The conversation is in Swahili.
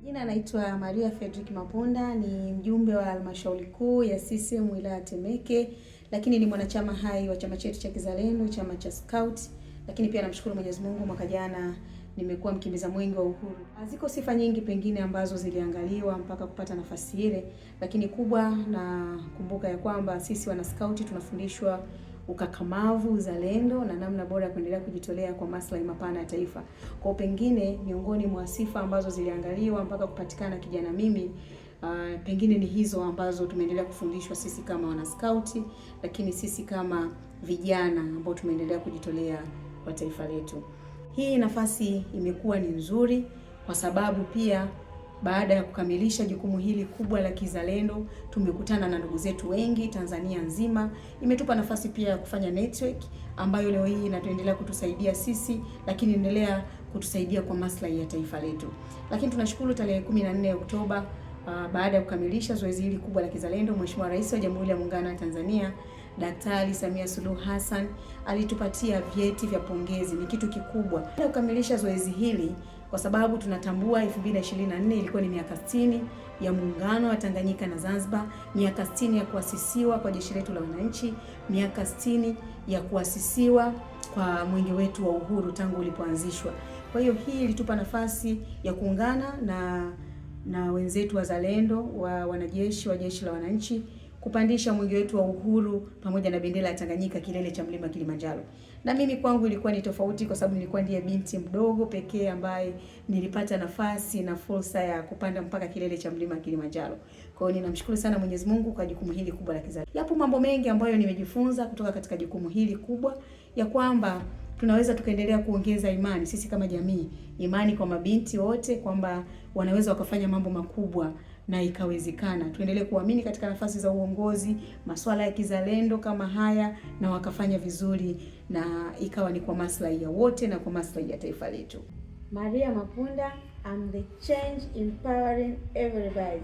Jina naitwa Maria Fredrick Mapunda, ni mjumbe wa halmashauri kuu ya CCM wilaya Temeke, lakini ni mwanachama hai wa chama chetu cha kizalendo, chama cha Scout. Lakini pia namshukuru Mwenyezi Mungu, mwaka jana nimekuwa mkimbiza mwenge wa uhuru. Ziko sifa nyingi pengine ambazo ziliangaliwa mpaka kupata nafasi ile, lakini kubwa na kumbuka ya kwamba sisi wana Scout tunafundishwa ukakamavu, uzalendo na namna bora ya kuendelea kujitolea kwa maslahi mapana ya taifa. Kwa pengine miongoni mwa sifa ambazo ziliangaliwa mpaka kupatikana kijana mimi, pengine ni hizo ambazo tumeendelea kufundishwa sisi kama wana Scout, lakini sisi kama vijana ambao tumeendelea kujitolea kwa taifa letu. Hii nafasi imekuwa ni nzuri kwa sababu pia baada ya kukamilisha jukumu hili kubwa la kizalendo, tumekutana na ndugu zetu wengi Tanzania nzima. Imetupa nafasi pia ya kufanya network ambayo leo hii inatuendelea kutusaidia sisi, lakini endelea kutusaidia kwa maslahi ya taifa letu. Lakini tunashukuru tarehe 14 Oktoba, baada ya kukamilisha zoezi hili kubwa la kizalendo, Mheshimiwa Rais wa Jamhuri ya Muungano wa Tanzania Daktari Samia Suluhu Hassan alitupatia vyeti vya pongezi. Ni kitu kikubwa baada ya kukamilisha zoezi hili, kwa sababu tunatambua 2024 ilikuwa ni miaka 60 ya muungano wa Tanganyika na Zanzibar, miaka 60 ya kuasisiwa kwa jeshi letu la wananchi, miaka 60 ya kuasisiwa kwa mwenge wetu wa uhuru tangu ulipoanzishwa. Kwa hiyo hii ilitupa nafasi ya kuungana na wenzetu wazalendo wa wanajeshi wa jeshi la wananchi kupandisha mwenge wetu wa uhuru pamoja na bendera ya Tanganyika kilele cha mlima Kilimanjaro. Na mimi kwangu ilikuwa ni tofauti kwa sababu nilikuwa ndiye binti mdogo pekee ambaye nilipata nafasi na fursa ya kupanda mpaka kilele cha mlima Kilimanjaro. Kwa hiyo ninamshukuru sana Mwenyezi Mungu kwa jukumu hili kubwa la kizalendo. Yapo mambo mengi ambayo nimejifunza kutoka katika jukumu hili kubwa, ya kwamba tunaweza tukaendelea kuongeza imani sisi kama jamii, imani kwa mabinti wote kwamba wanaweza wakafanya mambo makubwa na ikawezekana. Tuendelee kuamini katika nafasi za uongozi, masuala ya kizalendo kama haya, na wakafanya vizuri na ikawa ni kwa maslahi ya wote na kwa maslahi ya taifa letu. Maria Mapunda, I'm the change empowering everybody.